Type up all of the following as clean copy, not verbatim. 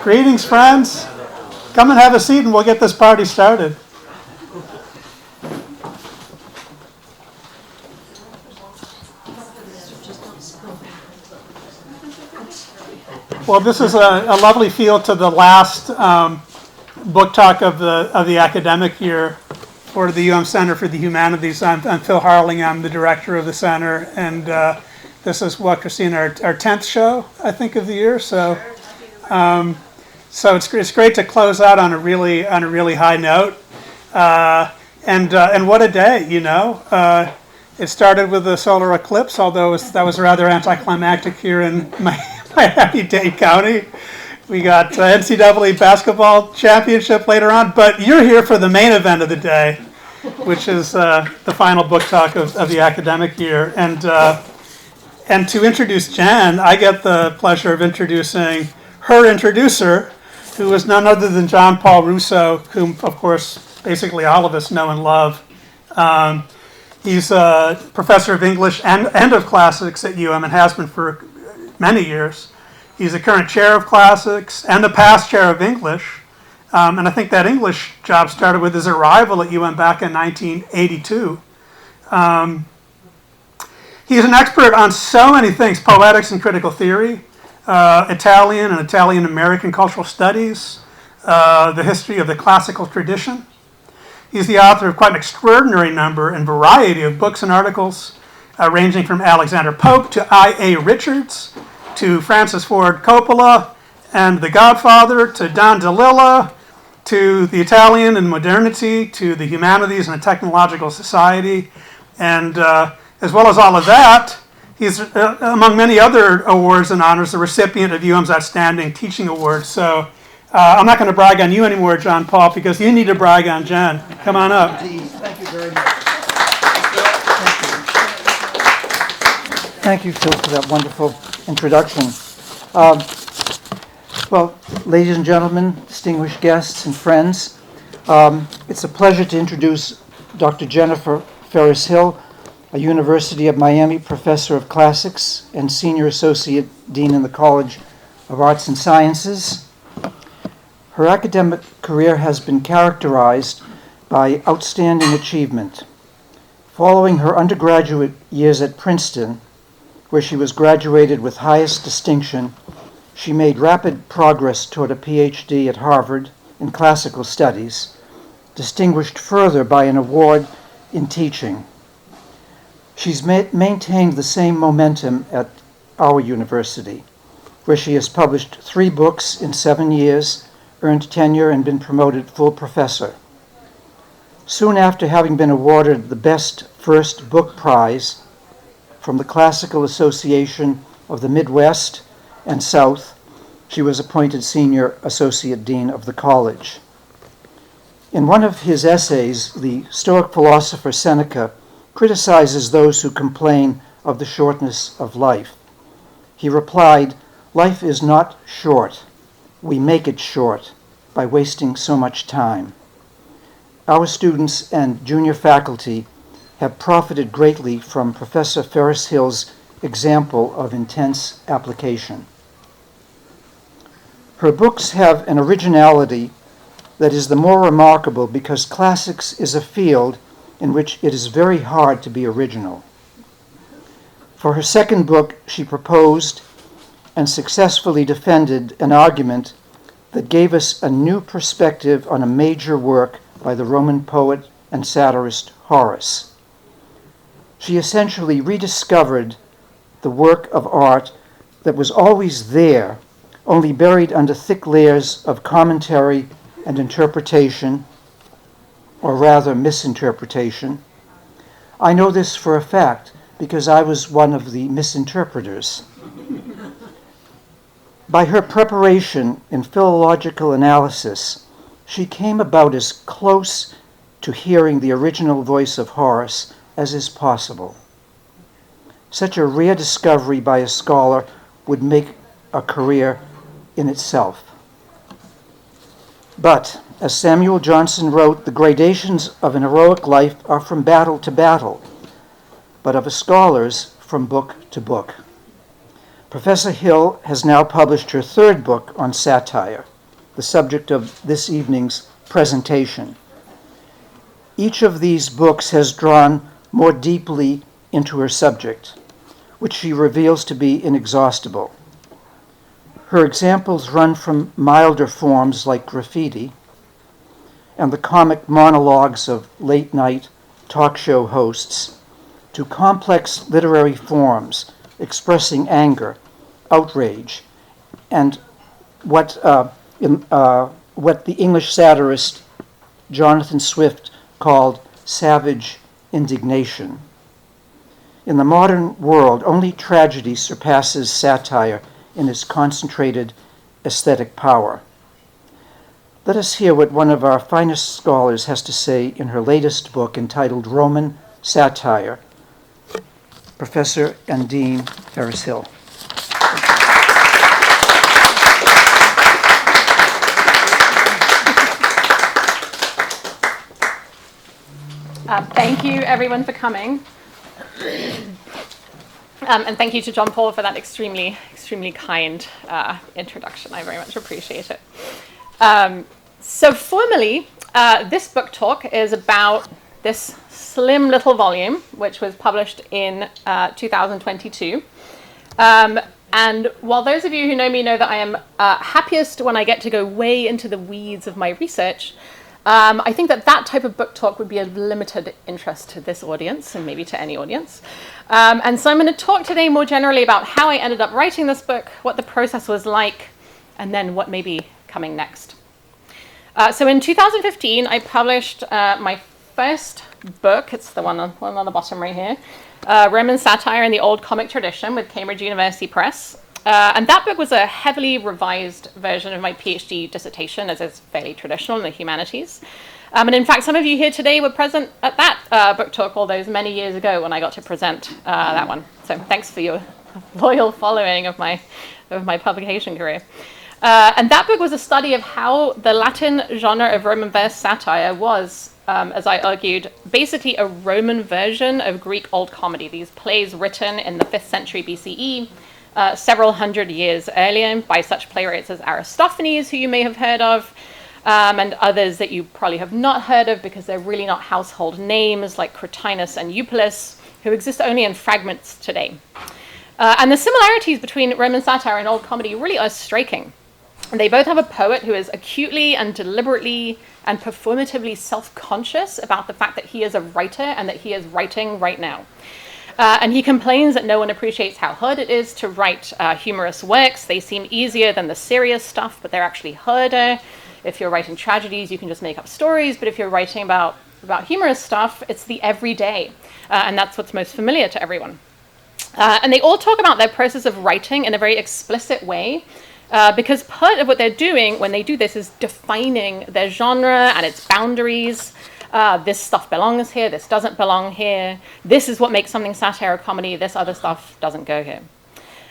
Greetings, friends. Come and have a seat and we'll get this party started. Well, this is a lovely feel to the last book talk of the academic year for the UM Center for the Humanities. I'm Phil Harling. I'm the director of the center, and this is what, Christine, our 10th show, I think, of the year. So it's great to close out on a really high note. And what a day, you know. It started with the solar eclipse, although that was rather anticlimactic here in Miami-Dade County. We got NCAA basketball championship later on, but you're here for the main event of the day, which is the final book talk of the academic year. And to introduce Jen, I get the pleasure of introducing her introducer, who is none other than John Paul Russo, whom, of course, basically all of us know and love. He's a professor of English and of classics at UM and has been for many years. He's the current chair of classics and the past chair of English. And I think that English job started with his arrival at UM back in 1982. He's an expert on so many things: poetics and critical theory, Italian and Italian-American cultural studies, the history of the classical tradition. He's the author of quite an extraordinary number and variety of books and articles, ranging from Alexander Pope to I.A. Richards, to Francis Ford Coppola and The Godfather, to Don DeLilla, to the Italian and modernity, to the humanities and the technological society. And as well as all of that, he's, among many other awards and honors, the recipient of UM's Outstanding Teaching Award. So I'm not going to brag on you anymore, John Paul, because you need to brag on Jen. Come on up. Thank you very much. Thank you, Phil, for that wonderful introduction. Well, ladies and gentlemen, distinguished guests and friends, it's a pleasure to introduce Dr. Jennifer Ferriss-Hill, a University of Miami professor of classics and senior associate dean in the College of Arts and Sciences. Her academic career has been characterized by outstanding achievement. Following her undergraduate years at Princeton, where she was graduated with highest distinction, she made rapid progress toward a PhD at Harvard in classical studies, distinguished further by an award in teaching. She's maintained the same momentum at our university, where she has published 3 books in 7 years, earned tenure, and been promoted full professor. Soon after having been awarded the Best First Book Prize from the Classical Association of the Midwest and South, she was appointed Senior Associate Dean of the college. In one of his essays, the Stoic philosopher Seneca criticizes those who complain of the shortness of life. He replied, "Life is not short. We make it short by wasting so much time." Our students and junior faculty have profited greatly from Professor Ferriss-Hill's example of intense application. Her books have an originality that is the more remarkable because classics is a field in which it is very hard to be original. For her second book, she proposed and successfully defended an argument that gave us a new perspective on a major work by the Roman poet and satirist Horace. She essentially rediscovered the work of art that was always there, only buried under thick layers of commentary and interpretation, or rather misinterpretation. I know this for a fact because I was one of the misinterpreters. By her preparation in philological analysis, she came about as close to hearing the original voice of Horace as is possible. Such a rare discovery by a scholar would make a career in itself. But, as Samuel Johnson wrote, the gradations of an heroic life are from battle to battle, but of a scholar's from book to book. Professor Hill has now published her third book on satire, the subject of this evening's presentation. Each of these books has drawn more deeply into her subject, which she reveals to be inexhaustible. Her examples run from milder forms like graffiti and the comic monologues of late-night talk show hosts to complex literary forms expressing anger, outrage, and what the English satirist Jonathan Swift called savage indignation. In the modern world, only tragedy surpasses satire in its concentrated aesthetic power. Let us hear what one of our finest scholars has to say in her latest book entitled Roman Satire, Professor and Dean Ferriss-Hill. Thank you, everyone, for coming. And thank you to John Paul for that extremely kind introduction. I very much appreciate it. So formally, this book talk is about this slim little volume, which was published in 2022. And while those of you who know me know that I am happiest when I get to go way into the weeds of my research, I think that type of book talk would be of limited interest to this audience, and maybe to any audience. And so I'm going to talk today more generally about how I ended up writing this book, what the process was like, and then what may be coming next. So in 2015, I published my first book. It's the one on the bottom right here, Roman Satire in the Old Comic Tradition with Cambridge University Press. And that book was a heavily revised version of my PhD dissertation, as is fairly traditional in the humanities. And in fact, some of you here today were present at that book talk all those many years ago when I got to present that one. So thanks for your loyal following of my publication career. And that book was a study of how the Latin genre of Roman verse satire was, as I argued, basically a Roman version of Greek Old Comedy, these plays written in the 5th century BCE, several hundred years earlier by such playwrights as Aristophanes, who you may have heard of, and others that you probably have not heard of because they're really not household names, like Cratinus and Eupolis, who exist only in fragments today. And the similarities between Roman satire and Old Comedy really are striking. They both have a poet who is acutely and deliberately and performatively self-conscious about the fact that he is a writer and that he is writing right now. And he complains that no one appreciates how hard it is to write humorous works. They seem easier than the serious stuff, but they're actually harder. If you're writing tragedies, you can just make up stories. But if you're writing about humorous stuff, it's the everyday. And that's what's most familiar to everyone. And they all talk about their process of writing in a very explicit way. Because part of what they're doing when they do this is defining their genre and its boundaries. This stuff belongs here, this doesn't belong here. This is what makes something satire or comedy, this other stuff doesn't go here.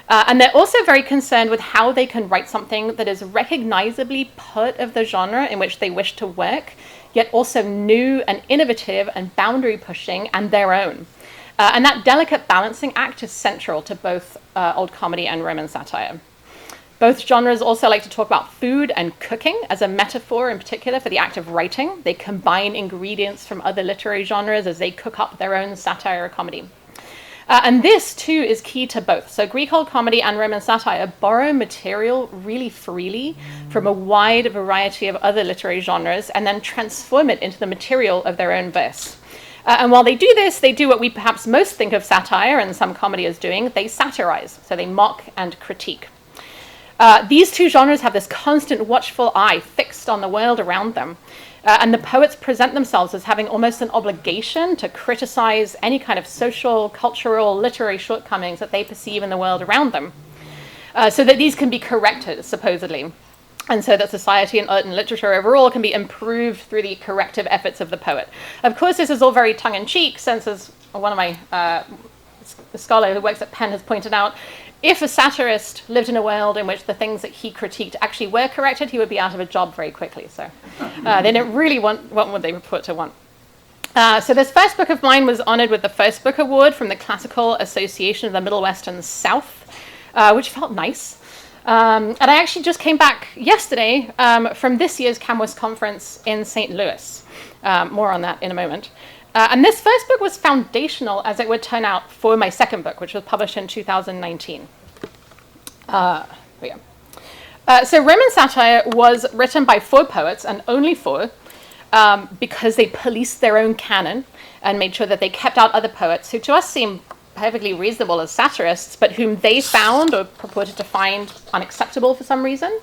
And they're also very concerned with how they can write something that is recognizably part of the genre in which they wish to work, yet also new and innovative and boundary pushing and their own. And that delicate balancing act is central to both Old Comedy and Roman satire. Both genres also like to talk about food and cooking as a metaphor, in particular, for the act of writing. They combine ingredients from other literary genres as they cook up their own satire or comedy. And this, too, is key to both. So Greek Old Comedy and Roman satire borrow material really freely from a wide variety of other literary genres and then transform it into the material of their own verse. And while they do this, they do what we perhaps most think of satire and some comedy as doing. They satirize, so they mock and critique. These two genres have this constant watchful eye fixed on the world around them. And the poets present themselves as having almost an obligation to criticize any kind of social, cultural, literary shortcomings that they perceive in the world around them, so that these can be corrected, supposedly. And so that society and art and literature overall can be improved through the corrective efforts of the poet. Of course, this is all very tongue-in-cheek, since, as one of my a scholar who works at Penn has pointed out, if a satirist lived in a world in which the things that he critiqued actually were corrected, he would be out of a job very quickly. So they didn't really want what they purport to want. So this first book of mine was honored with the First Book Award from the Classical Association of the Middle West and South. which felt nice. And I actually just came back yesterday from this year's CamWest conference in St. Louis. More on that in a moment. And this first book was foundational, as it would turn out, for my second book, which was published in 2019. So Roman Satire was written by 4 poets, and only 4, because they policed their own canon and made sure that they kept out other poets who to us seem perfectly reasonable as satirists, but whom they found or purported to find unacceptable for some reason.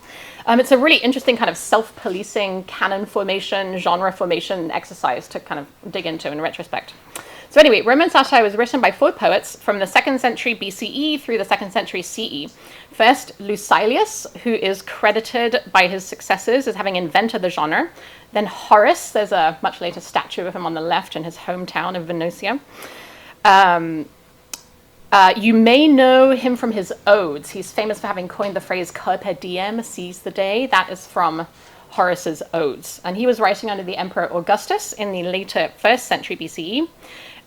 It's a really interesting kind of self-policing canon formation, genre formation exercise to kind of dig into in retrospect. So anyway, Roman Satire was written by 4 poets from the 2nd century BCE through the 2nd century CE. First, Lucilius, who is credited by his successors as having invented the genre. Then Horace, there's a much later statue of him on the left in his hometown of Venetia. You may know him from his odes. He's famous for having coined the phrase carpe diem, seize the day. That is from Horace's odes. And he was writing under the Emperor Augustus in the later 1st century BCE.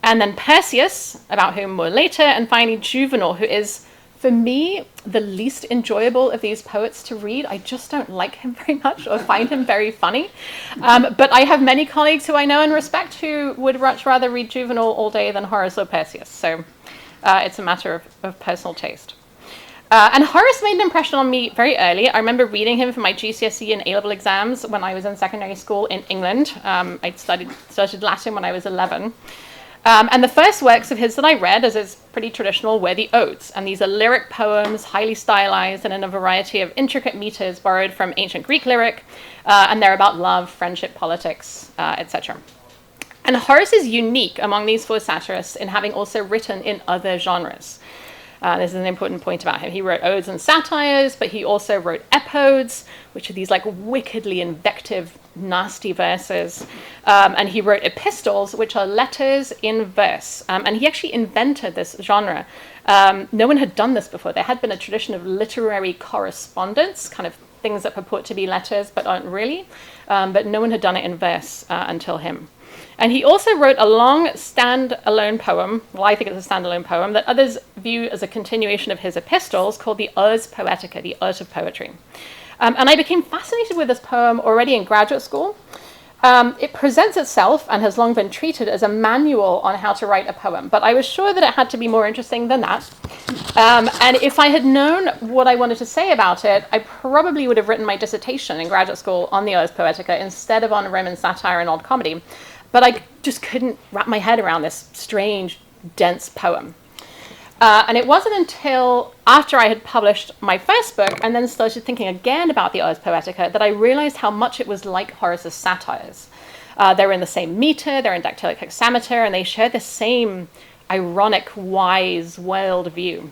And then Persius, about whom more later. And finally, Juvenal, who is, for me, the least enjoyable of these poets to read. I just don't like him very much or find him very funny. But I have many colleagues who I know and respect who would much rather read Juvenal all day than Horace or Persius. So it's a matter of personal taste. And Horace made an impression on me very early. I remember reading him for my GCSE and A-level exams when I was in secondary school in England. I studied Latin when I was 11. And the first works of his that I read, as is pretty traditional, were the odes. And these are lyric poems, highly stylized and in a variety of intricate meters borrowed from ancient Greek lyric. And they're about love, friendship, politics, etc. And Horace is unique among these 4 satirists in having also written in other genres. This is an important point about him. He wrote odes and satires, but he also wrote epodes, which are these like wickedly invective, nasty verses. And he wrote epistles, which are letters in verse. And he actually invented this genre. No one had done this before. There had been a tradition of literary correspondence, kind of things that purport to be letters, but aren't really. But no one had done it in verse until him. And he also wrote a long stand-alone poem, well, I think it's a standalone poem, that others view as a continuation of his epistles, called the Ars Poetica, the art of poetry. And I became fascinated with this poem already in graduate school. It presents itself, and has long been treated, as a manual on how to write a poem. But I was sure that it had to be more interesting than that. And if I had known what I wanted to say about it, I probably would have written my dissertation in graduate school on the Ars Poetica instead of on Roman satire and old comedy. But I just couldn't wrap my head around this strange, dense poem. And it wasn't until after I had published my first book and then started thinking again about the Ars Poetica that I realized how much it was like Horace's satires. They're in the same meter, they're in dactylic hexameter, and they share the same ironic, wise world view.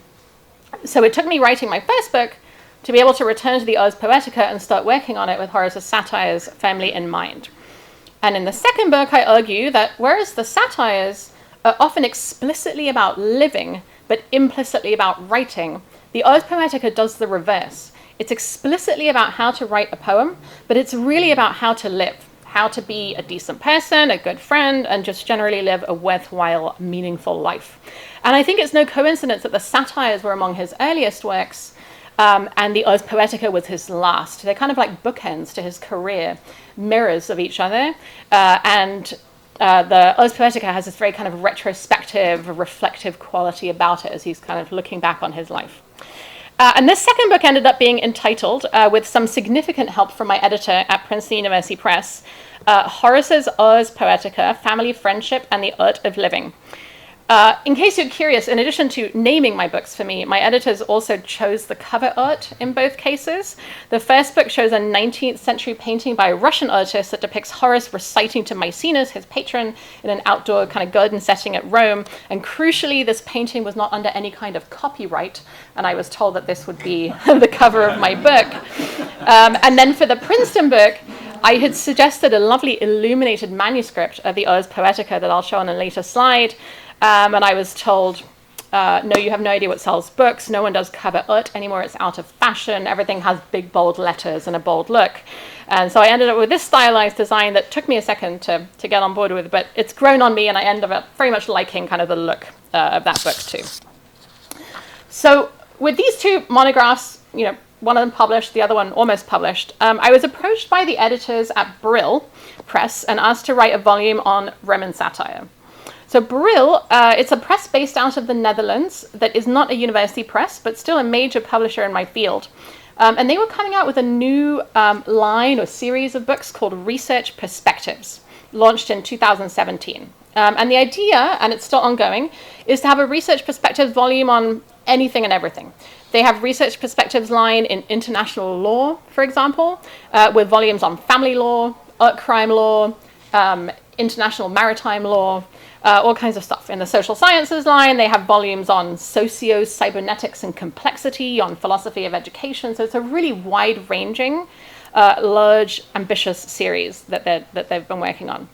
So it took me writing my first book to be able to return to the Ars Poetica and start working on it with Horace's satires firmly in mind. And in the second book, I argue that whereas the satires are often explicitly about living, but implicitly about writing, the Ars Poetica does the reverse. It's explicitly about how to write a poem, but it's really about how to live, how to be a decent person, a good friend, and just generally live a worthwhile, meaningful life. And I think it's no coincidence that the satires were among his earliest works, and the Ars Poetica was his last. They're kind of like bookends to his career, mirrors of each other. And the Ars Poetica has this very kind of retrospective, reflective quality about it as he's kind of looking back on his life. And this second book ended up being entitled, with some significant help from my editor at Princeton University Press, Horace's Ars Poetica, Family, Friendship, and the Art of Living. In case you're curious, in addition to naming my books for me, my editors also chose the cover art in both cases. The first book shows a 19th century painting by a Russian artist that depicts Horace reciting to Maecenas, his patron, in an outdoor kind of garden setting at Rome. And crucially, this painting was not under any kind of copyright, and I was told that this would be the cover of my book. And then for the Princeton book, I had suggested a lovely illuminated manuscript of the Ars Poetica that I'll show on a later slide. And I was told, no, you have no idea what sells books. No one does cover art anymore. It's out of fashion. Everything has big, bold letters and a bold look. And so I ended up with this stylized design that took me a second to get on board with, but it's grown on me, and I ended up very much liking kind of the look of that book too. So with these two monographs, one of them published, the other one almost published, I was approached by the editors at Brill Press and asked to write a volume on Roman satire. So Brill, it's a press based out of the Netherlands that is not a university press, but still a major publisher in my field. And they were coming out with a new line or series of books called Research Perspectives, launched in 2017. And the idea, and it's still ongoing, is to have a Research Perspectives volume on anything and everything. They have Research Perspectives line in international law, for example, with volumes on family law, crime law, international maritime law, all kinds of stuff. In the social sciences line, they have volumes on socio-cybernetics and complexity, on philosophy of education. So it's a really wide-ranging, large, ambitious series that they've been working on.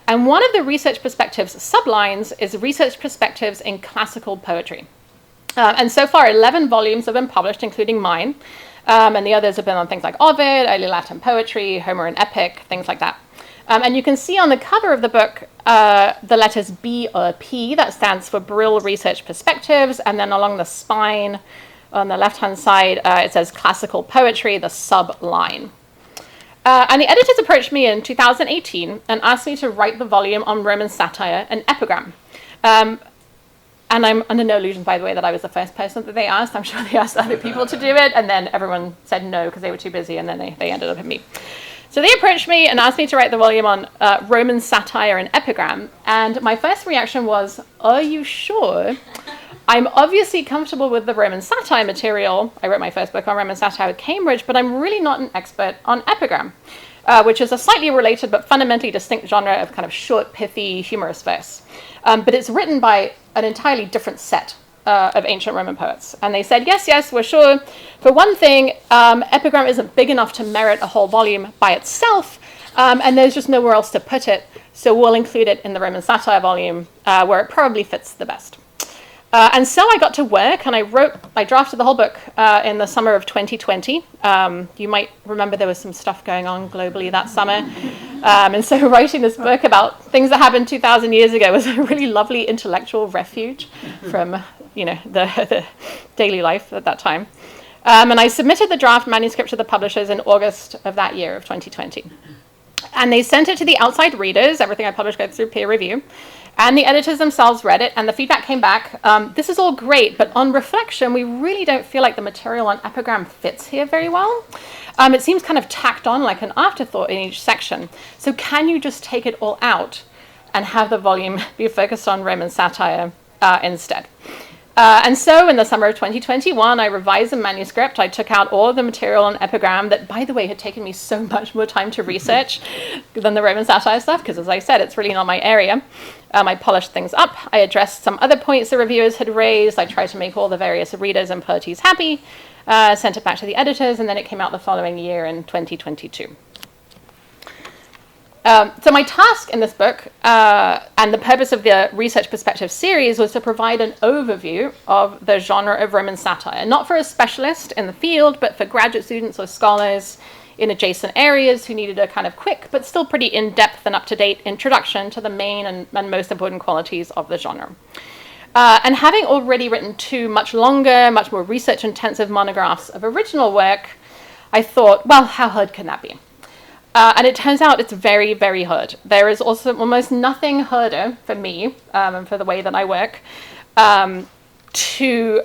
And one of the Research Perspectives sublines is Research Perspectives in classical poetry. And so far, 11 volumes have been published, including mine. And the others have been on things like Ovid, early Latin poetry, Homer and Epic, things like that. And you can see on the cover of the book the letters B or P, that stands for Brill Research Perspectives, and then along the spine on the left-hand side, it says classical poetry, the sub-line. And the editors approached me in 2018 and asked me to write the volume on Roman satire and epigram. And I'm under no illusion, by the way, that I was the first person that they asked. I'm sure they asked other people to do it, and then everyone said no because they were too busy, and then they ended up with me. So they approached me and asked me to write the volume on Roman satire and epigram. And my first reaction was, are you sure? I'm obviously comfortable with the Roman satire material. I wrote my first book on Roman satire at Cambridge, but I'm really not an expert on epigram, which is a slightly related but fundamentally distinct genre of kind of short, pithy, humorous verse. But it's written by an entirely different set of ancient Roman poets. And they said, yes, we're sure. For one thing, epigram isn't big enough to merit a whole volume by itself, and there's just nowhere else to put it, so we'll include it in the Roman satire volume, where it probably fits the best. And so I got to work, and I drafted the whole book in the summer of 2020. You might remember there was some stuff going on globally that summer. And so writing this book about things that happened 2,000 years ago was a really lovely intellectual refuge from, the daily life at that time. And I submitted the draft manuscript to the publishers in August of that year, of 2020. And they sent it to the outside readers. Everything I published goes through peer review. And the editors themselves read it, and the feedback came back. This is all great, but on reflection, we really don't feel like the material on epigram fits here very well. It seems kind of tacked on like an afterthought in each section. So can you just take it all out and have the volume be focused on Roman satire instead? And so in the summer of 2021, I revised the manuscript. I took out all of the material on epigram that, by the way, had taken me so much more time to research than the Roman satire stuff, because as I said, it's really not my area. I polished things up. I addressed some other points the reviewers had raised. I tried to make all the various readers and parties happy, sent it back to the editors, and then it came out the following year in 2022. So my task in this book, and the purpose of the Research Perspective series, was to provide an overview of the genre of Roman satire, not for a specialist in the field, but for graduate students or scholars in adjacent areas who needed a kind of quick, but still pretty in-depth and up-to-date introduction to the main and most important qualities of the genre. And having already written two much longer, much more research-intensive monographs of original work, I thought, well, how hard can that be? And it turns out it's very, very hard. There is also almost nothing harder for me, and for the way that I work, to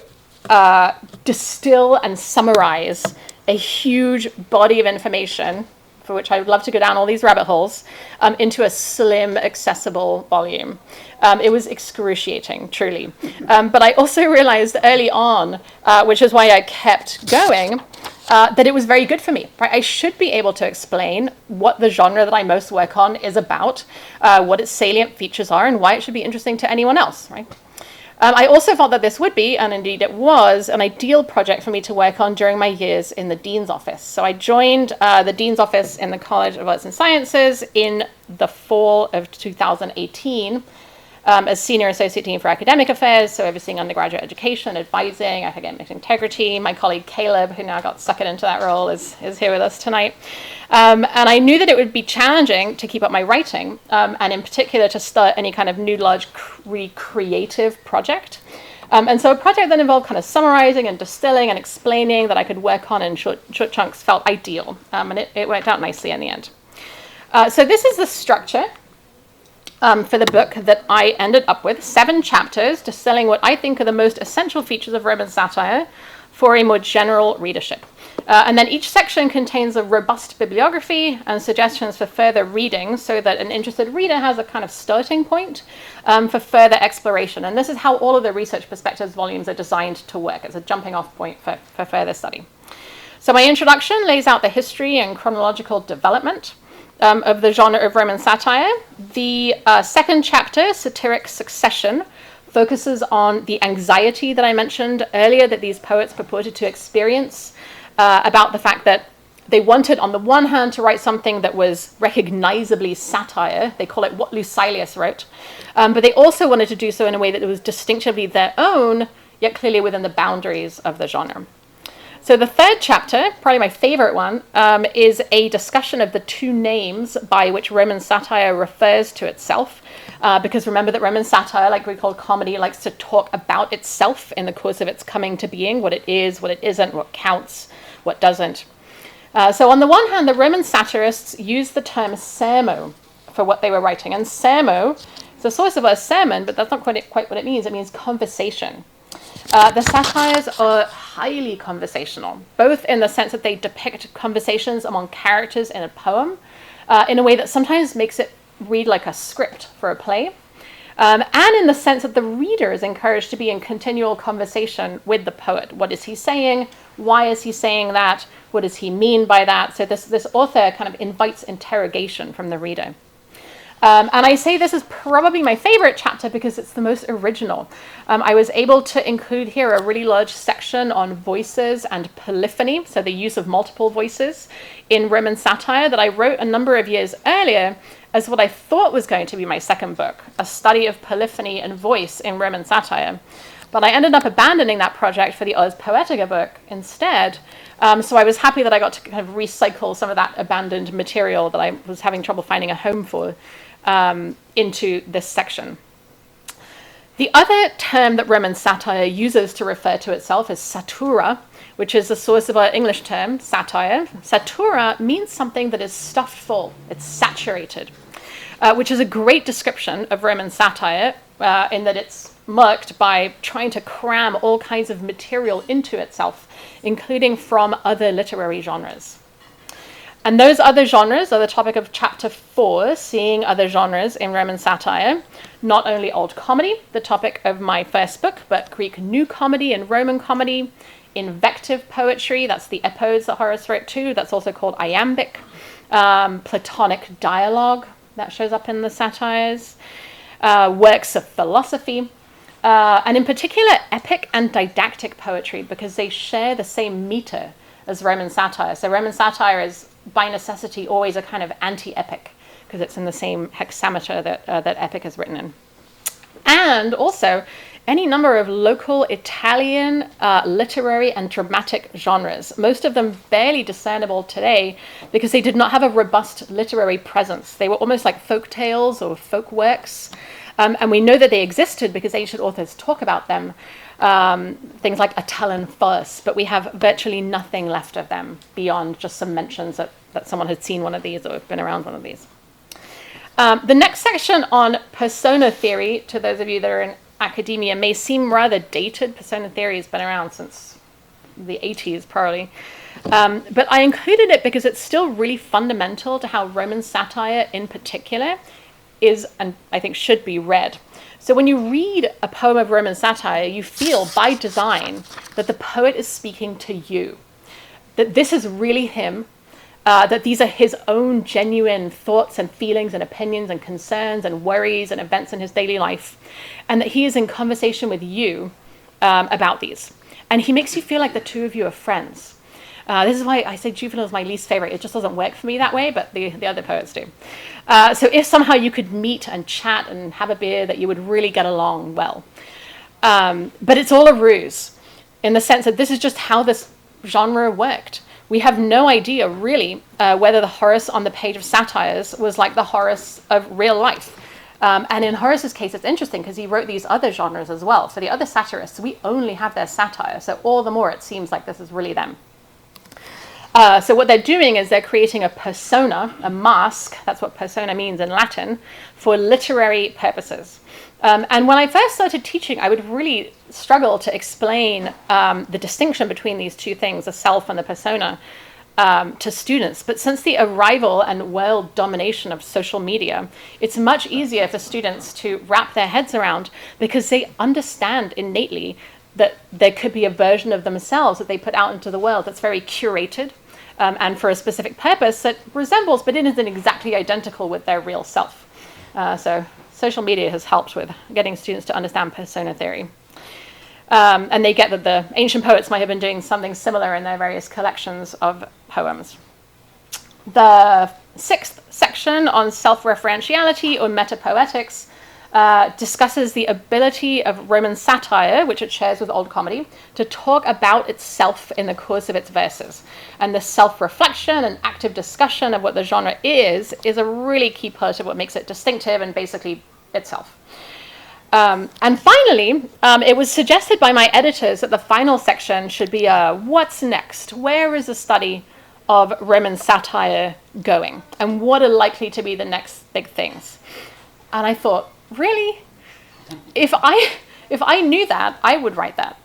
distill and summarize a huge body of information, for which I would love to go down all these rabbit holes, into a slim, accessible volume. It was excruciating, truly. But I also realized early on, which is why I kept going, that it was very good for me. Right? I should be able to explain what the genre that I most work on is about, what its salient features are, and why it should be interesting to anyone else. Right? I also thought that this would be, and indeed it was, an ideal project for me to work on during my years in the Dean's Office. So I joined the Dean's Office in the College of Arts and Sciences in the fall of 2018 as Senior Associate Dean for Academic Affairs, so overseeing undergraduate education, advising, academic integrity. My colleague Caleb, who now got suckered into that role, is here with us tonight. And I knew that it would be challenging to keep up my writing, and in particular to start any kind of new large creative project And so a project that involved kind of summarizing and distilling and explaining that I could work on in short chunks felt ideal. And it worked out nicely in the end. So this is the structure for the book that I ended up with. 7 chapters distilling what I think are the most essential features of Roman satire for a more general readership. And then each section contains a robust bibliography and suggestions for further reading so that an interested reader has a kind of starting point for further exploration. And this is how all of the research perspectives volumes are designed to work as a jumping off point for further study. So my introduction lays out the history and chronological development of the genre of Roman satire. The second chapter, Satiric Succession, focuses on the anxiety that I mentioned earlier that these poets purported to experience about the fact that they wanted, on the one hand, to write something that was recognizably satire. They call it what Lucilius wrote. But they also wanted to do so in a way that was distinctively their own, yet clearly within the boundaries of the genre. So the third chapter, probably my favorite one, is a discussion of the 2 names by which Roman satire refers to itself. Because remember that Roman satire, like Greek old comedy, likes to talk about itself in the course of its coming to being, what it is, what it isn't, what counts, what doesn't. So on the one hand, the Roman satirists used the term sermo for what they were writing. And sermo is the source of our sermon, but that's not quite what it means. It means conversation. The satires are highly conversational, both in the sense that they depict conversations among characters in a poem in a way that sometimes makes it read like a script for a play, and in the sense that the reader is encouraged to be in continual conversation with the poet. What is he saying? Why is he saying that? What does he mean by that? So this author kind of invites interrogation from the reader. And I say this is probably my favorite chapter because it's the most original. I was able to include here a really large section on voices and polyphony, so the use of multiple voices in Roman satire that I wrote a number of years earlier as what I thought was going to be my second book, a study of polyphony and voice in Roman satire. But I ended up abandoning that project for the Ars Poetica book instead. So I was happy that I got to kind of recycle some of that abandoned material that I was having trouble finding a home for into this section. The other term that Roman satire uses to refer to itself is satura, which is the source of our English term, satire. Satura means something that is stuffed full, it's saturated, which is a great description of Roman satire in that it's marked by trying to cram all kinds of material into itself, including from other literary genres. And those other genres are the topic of chapter 4, seeing other genres in Roman satire. Not only old comedy, the topic of my first book, but Greek new comedy and Roman comedy, invective poetry, that's the epodes that Horace wrote too, that's also called iambic, Platonic dialogue, that shows up in the satires, works of philosophy, and in particular epic and didactic poetry, because they share the same meter as Roman satire. So Roman satire is by necessity always a kind of anti-epic, because it's in the same hexameter that epic is written in. And also any number of local Italian literary and dramatic genres, most of them barely discernible today because they did not have a robust literary presence. They were almost like folk tales or folk works. And we know that they existed because ancient authors talk about them, things like Atellan farce, but we have virtually nothing left of them beyond just some mentions that someone had seen one of these or been around one of these. The next section on persona theory, to those of you that are in academia, may seem rather dated. Persona theory has been around since the 80s, probably. But I included it because it's still really fundamental to how Roman satire in particular is, and I think should be, read. So when you read a poem of Roman satire, you feel by design that the poet is speaking to you, that this is really him, that these are his own genuine thoughts and feelings and opinions and concerns and worries and events in his daily life, and that he is in conversation with you about these. And he makes you feel like the two of you are friends. This is why I say Juvenal is my least favorite. It just doesn't work for me that way, but the other poets do. So if somehow you could meet and chat and have a beer, that you would really get along well. But it's all a ruse, in the sense that this is just how this genre worked. We have no idea, really, whether the Horace on the page of satires was like the Horace of real life. And in Horace's case, it's interesting because he wrote these other genres as well. So the other satirists, we only have their satire. So all the more it seems like this is really them. So what they're doing is they're creating a persona, a mask, that's what persona means in Latin, for literary purposes. And when I first started teaching, I would really struggle to explain the distinction between these two things, the self and the persona, to students. But since the arrival and world domination of social media, it's much easier for students to wrap their heads around because they understand innately that there could be a version of themselves that they put out into the world that's very curated and for a specific purpose that resembles, but it isn't exactly identical with their real self. So social media has helped with getting students to understand persona theory. And they get that the ancient poets might have been doing something similar in their various collections of poems. The sixth section on self-referentiality or metapoetics discusses the ability of Roman satire, which it shares with Old Comedy, to talk about itself in the course of its verses. And the self-reflection and active discussion of what the genre is a really key part of what makes it distinctive and basically itself. And finally, it was suggested by my editors that the final section should be what's next? Where is the study of Roman satire going? And what are likely to be the next big things? And I thought, really? If I knew that, I would write that.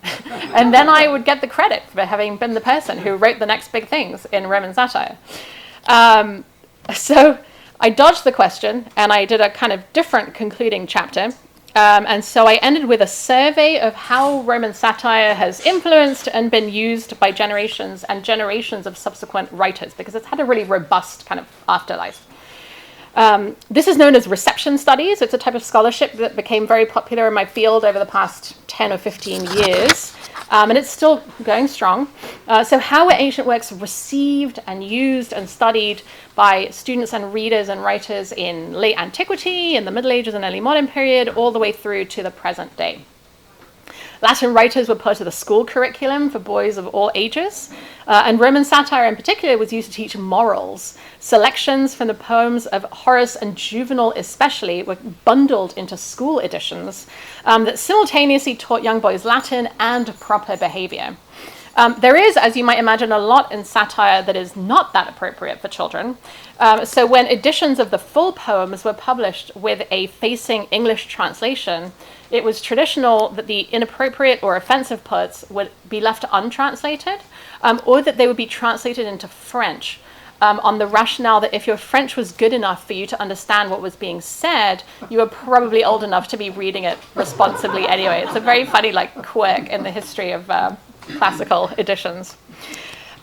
And then I would get the credit for having been the person who wrote the next big things in Roman satire. So I dodged the question and I did a kind of different concluding chapter. And so I ended with a survey of how Roman satire has influenced and been used by generations and generations of subsequent writers, because it's had a really robust kind of afterlife. This is known as reception studies. It's a type of scholarship that became very popular in my field over the past 10 or 15 years. And it's still going strong. So how were ancient works received and used and studied by students and readers and writers in late antiquity, in the Middle Ages and early modern period, all the way through to the present day? Latin writers were part of the school curriculum for boys of all ages, and Roman satire in particular was used to teach morals. Selections from the poems of Horace and Juvenal especially were bundled into school editions that simultaneously taught young boys Latin and proper behavior. There is, as you might imagine, a lot in satire that is not that appropriate for children. So when editions of the full poems were published with a facing English translation, it was traditional that the inappropriate or offensive parts would be left untranslated, or that they would be translated into French, on the rationale that if your French was good enough for you to understand what was being said, you were probably old enough to be reading it responsibly anyway. It's a very funny quirk in the history of classical editions.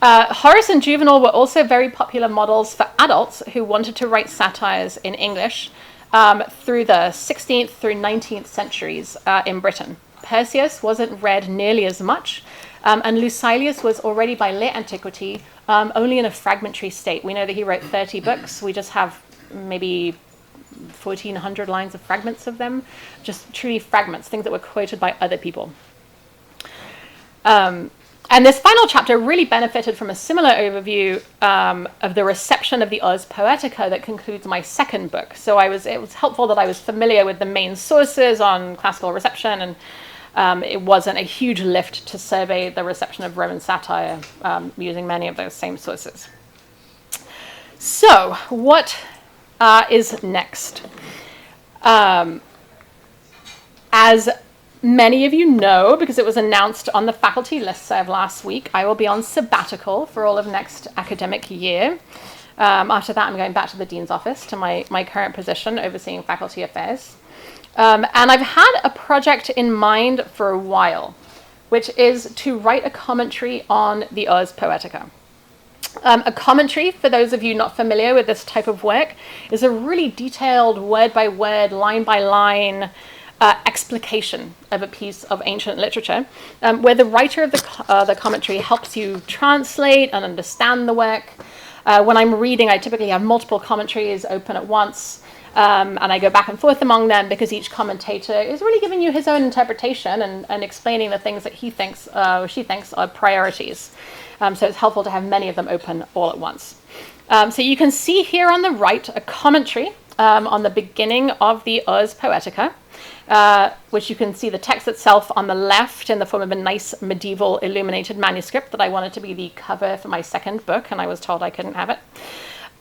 Horace and Juvenal were also very popular models for adults who wanted to write satires in English through the 16th through 19th centuries in Britain. Persius wasn't read nearly as much, and Lucilius was already by late antiquity only in a fragmentary state. We know that he wrote 30 books. We just have maybe 1,400 lines of fragments of them, just truly fragments, things that were quoted by other people. And this final chapter really benefited from a similar overview of the reception of the Ars Poetica that concludes my second book. So it was helpful that I was familiar with the main sources on classical reception, and it wasn't a huge lift to survey the reception of Roman satire using many of those same sources. So what is next? As many of you know, because it was announced on the faculty listserv last week, I will be on sabbatical for all of next academic year. After that, I'm going back to the dean's office, to my current position, overseeing faculty affairs. And I've had a project in mind for a while, which is to write a commentary on the Ars Poetica. A commentary, for those of you not familiar with this type of work, is a really detailed word-by-word, line-by-line explication of a piece of ancient literature, where the writer of the commentary helps you translate and understand the work. When I'm reading, I typically have multiple commentaries open at once, and I go back and forth among them because each commentator is really giving you his own interpretation and explaining the things that he thinks or she thinks are priorities. So it's helpful to have many of them open all at once. So you can see here on the right a commentary on the beginning of the Ars Poetica, which you can see the text itself on the left in the form of a nice medieval illuminated manuscript that I wanted to be the cover for my second book, and I was told I couldn't have it.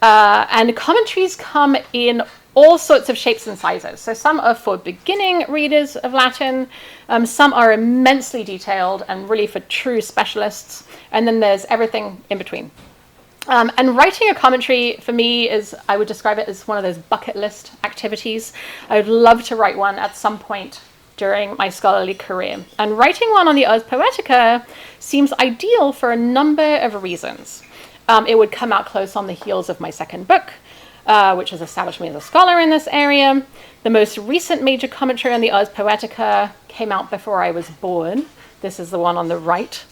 And commentaries come in all sorts of shapes and sizes. So some are for beginning readers of Latin, some are immensely detailed and really for true specialists, and then there's everything in between. And writing a commentary for me is, I would describe it as one of those bucket list activities. I would love to write one at some point during my scholarly career. And writing one on the Ars Poetica seems ideal for a number of reasons. It would come out close on the heels of my second book, which has established me as a scholar in this area. The most recent major commentary on the Ars Poetica came out before I was born. This is the one on the right.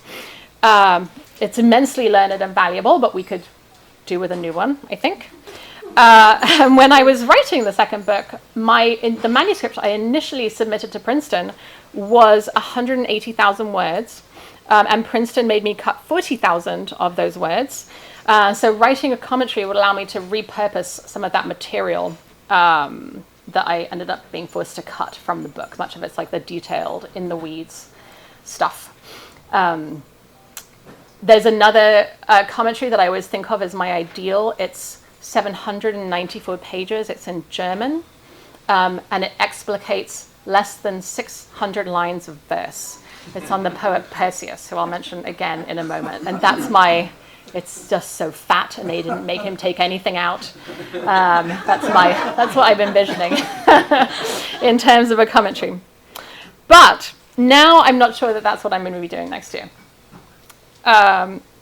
It's immensely learned and valuable, but we could do with a new one, I think. And when I was writing the second book, the manuscript I initially submitted to Princeton was 180,000 words, and Princeton made me cut 40,000 of those words. So writing a commentary would allow me to repurpose some of that material that I ended up being forced to cut from the book. Much of it's like the detailed, in the weeds stuff. There's another commentary that I always think of as my ideal. It's 794 pages. It's in German, and it explicates less than 600 lines of verse. It's on the poet Persius, who I'll mention again in a moment. And it's just so fat, and they didn't make him take anything out. That's what I'm envisioning in terms of a commentary. But now I'm not sure that that's what I'm going to be doing next year.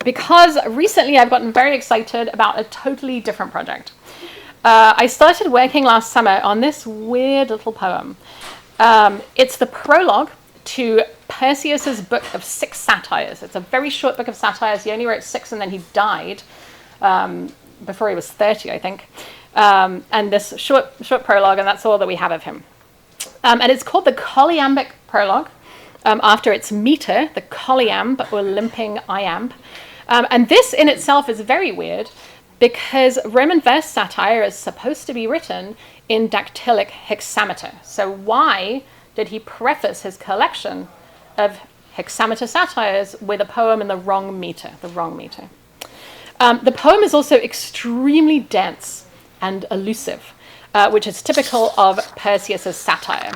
Because recently I've gotten very excited about a totally different project. I started working last summer on this weird little poem. It's the prologue to Persius's book of 6 satires. It's a very short book of satires. He only wrote 6 and then he died before he was 30, I think. And this short prologue, and that's all that we have of him. And it's called the Choliambic Prologue, after its meter, the Choliamb, or limping iamb. And this in itself is very weird because Roman verse satire is supposed to be written in dactylic hexameter. So why did he preface his collection of hexameter satires with a poem in the wrong meter? The poem is also extremely dense and elusive, which is typical of Persius's satire.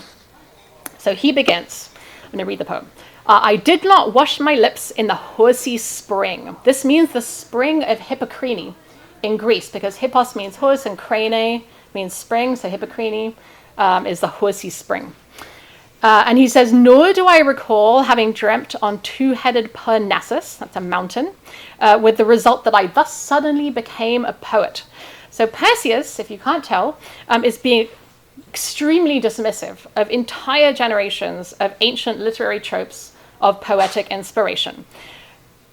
So he begins. I'm going to read the poem. I did not wash my lips in the horsey spring. This means the spring of Hippocrene in Greece, because hippos means horse and krene means spring, so Hippocrene is the horsey spring. And he says, nor do I recall having dreamt on 2-headed Parnassus, that's a mountain, with the result that I thus suddenly became a poet. So Persius, if you can't tell, is being extremely dismissive of entire generations of ancient literary tropes of poetic inspiration.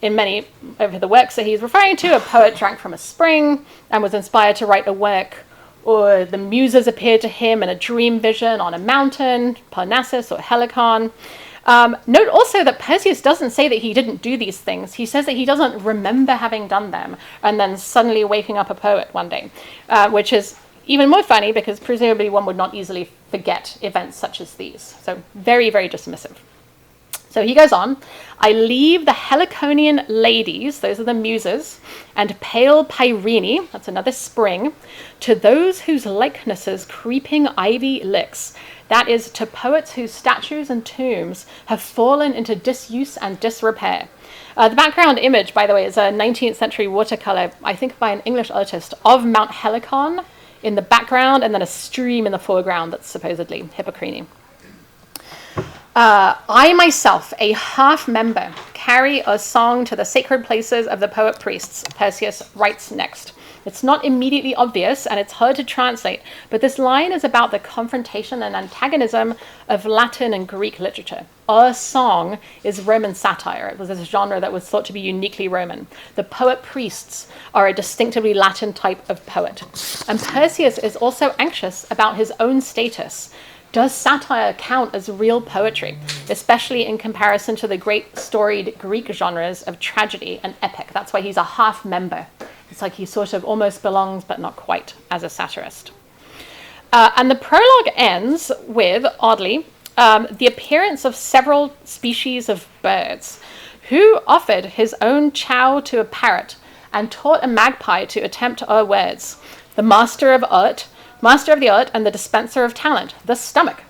In many of the works that he's referring to, a poet drank from a spring and was inspired to write a work, or the muses appeared to him in a dream vision on a mountain, Parnassus or Helicon. Note also that Persius doesn't say that he didn't do these things. He says that he doesn't remember having done them and then suddenly waking up a poet one day, which is even more funny because presumably one would not easily forget events such as these. So very, very dismissive. So he goes on, I leave the Heliconian ladies, those are the muses, and pale Pyrene, that's another spring, to those whose likenesses creeping ivy licks, that is, to poets whose statues and tombs have fallen into disuse and disrepair. The background image, by the way, is a 19th century watercolor, I think by an English artist, of Mount Helicon in the background, and then a stream in the foreground that's supposedly Hippocrene. I myself, a half member, carry a song to the sacred places of the poet priests, Persius writes next. It's not immediately obvious and it's hard to translate, but this line is about the confrontation and antagonism of Latin and Greek literature. Our song is Roman satire. It was a genre that was thought to be uniquely Roman. The poet priests are a distinctively Latin type of poet. And Persius is also anxious about his own status. Does satire count as real poetry, especially in comparison to the great storied Greek genres of tragedy and epic? That's why he's a half member. It's like he sort of almost belongs, but not quite, as a satirist. And the prologue ends with, oddly, the appearance of several species of birds, who offered his own chow to a parrot and taught a magpie to attempt words, the master of the art and the dispenser of talent, the stomach,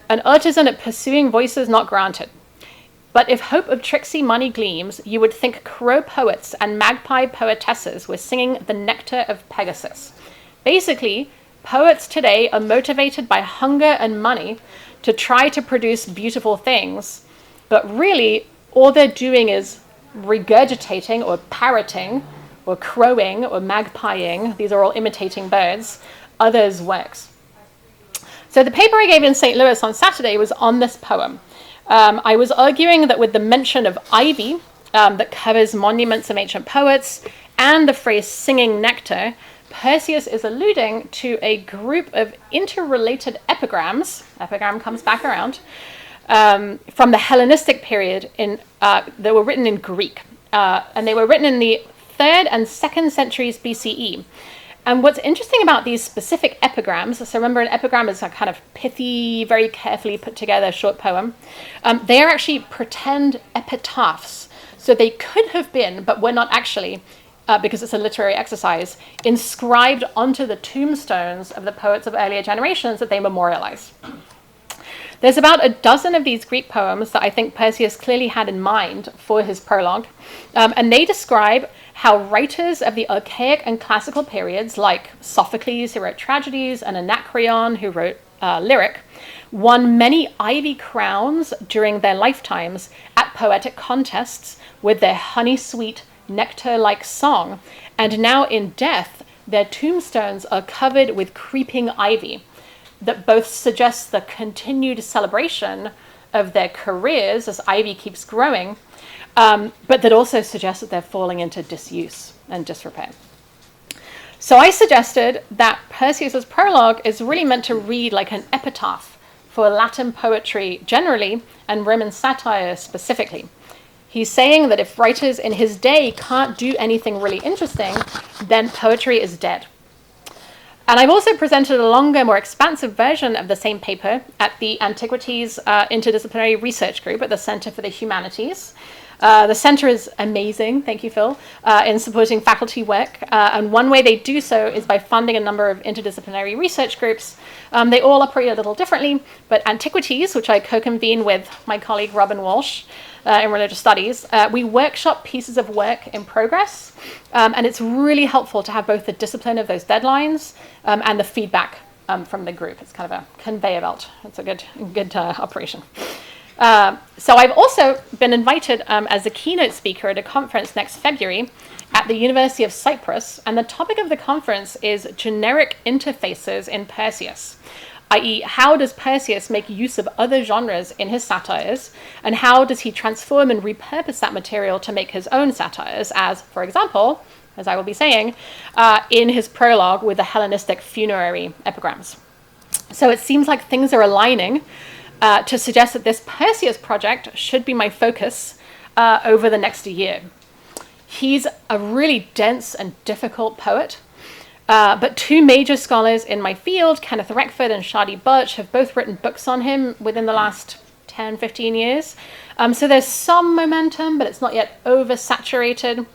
an artisan at pursuing voices not granted. But if hope of tricksy money gleams, you would think crow poets and magpie poetesses were singing the nectar of Pegasus. Basically, poets today are motivated by hunger and money to try to produce beautiful things, but really all they're doing is regurgitating or parroting or crowing or magpieing, these are all imitating birds, others' works. So the paper I gave in St. Louis on Saturday was on this poem. I was arguing that with the mention of ivy that covers monuments of ancient poets and the phrase singing nectar, Persius is alluding to a group of interrelated epigrams, epigram comes back around, from the Hellenistic period that were written in Greek. And they were written in the 3rd and 2nd centuries BCE. And what's interesting about these specific epigrams, so remember an epigram is a kind of pithy, very carefully put together short poem. They are actually pretend epitaphs. So they could have been, but were not actually, because it's a literary exercise, inscribed onto the tombstones of the poets of earlier generations that they memorialize. There's about a dozen of these Greek poems that I think Persius clearly had in mind for his prologue, and they describe how writers of the archaic and classical periods, like Sophocles, who wrote tragedies, and Anacreon, who wrote lyric, won many ivy crowns during their lifetimes at poetic contests with their honey-sweet, nectar-like song, and now in death, their tombstones are covered with creeping ivy that both suggests the continued celebration of their careers as ivy keeps growing, but that also suggests that they're falling into disuse and disrepair. So I suggested that Persius's prologue is really meant to read like an epitaph for Latin poetry generally and Roman satire specifically. He's saying that if writers in his day can't do anything really interesting, then poetry is dead. And I've also presented a longer, more expansive version of the same paper at the Antiquities Interdisciplinary Research Group at the Center for the Humanities. The center is amazing, thank you, Phil, in supporting faculty work. And one way they do so is by funding a number of interdisciplinary research groups. They all operate a little differently, but Antiquities, which I co-convene with my colleague Robin Walsh in religious studies, we workshop pieces of work in progress. And it's really helpful to have both the discipline of those deadlines and the feedback from the group. It's kind of a conveyor belt. It's a good operation. So I've also been invited as a keynote speaker at a conference next February at the University of Cyprus, and the topic of the conference is generic interfaces in Persius, i.e. how does Persius make use of other genres in his satires, and how does he transform and repurpose that material to make his own satires, as, for example, as I will be saying, in his prologue with the Hellenistic funerary epigrams. So it seems like things are aligning to suggest that this Persius project should be my focus over the next year. He's a really dense and difficult poet, but two major scholars in my field, Kenneth Reckford and Shadi Birch, have both written books on him within the last 10, 15 years. So there's some momentum, but it's not yet oversaturated.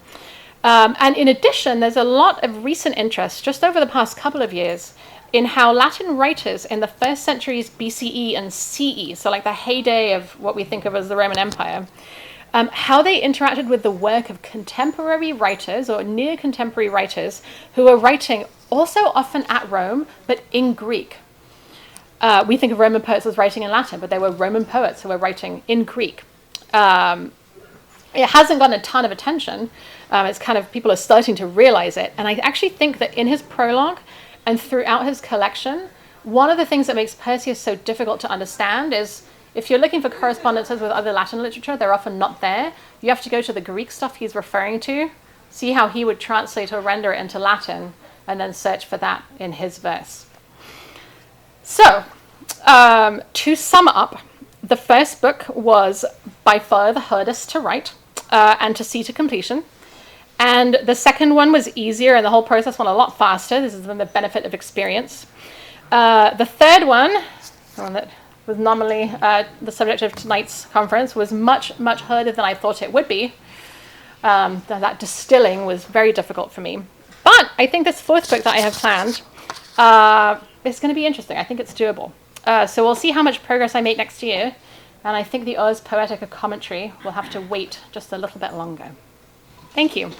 And in addition, there's a lot of recent interest just over the past couple of years in how Latin writers in the 1st centuries BCE and CE, so like the heyday of what we think of as the Roman Empire, how they interacted with the work of contemporary writers or near contemporary writers who were writing also often at Rome, but in Greek. We think of Roman poets as writing in Latin, but they were Roman poets who were writing in Greek. It hasn't gotten a ton of attention. It's kind of, people are starting to realize it. And I actually think that in his prologue, and throughout his collection, one of the things that makes Persius so difficult to understand is if you're looking for correspondences with other Latin literature, they're often not there. You have to go to the Greek stuff he's referring to, see how he would translate or render it into Latin, and then search for that in his verse. So, to sum up, the first book was by far the hardest to write and to see to completion. And the second one was easier, and the whole process went a lot faster. This is the benefit of experience. The third one, the one that was nominally the subject of tonight's conference, was much, much harder than I thought it would be. That distilling was very difficult for me. But I think this fourth book that I have planned is going to be interesting. I think it's doable. So we'll see how much progress I make next year. And I think the Ars Poetica commentary will have to wait just a little bit longer. Thank you.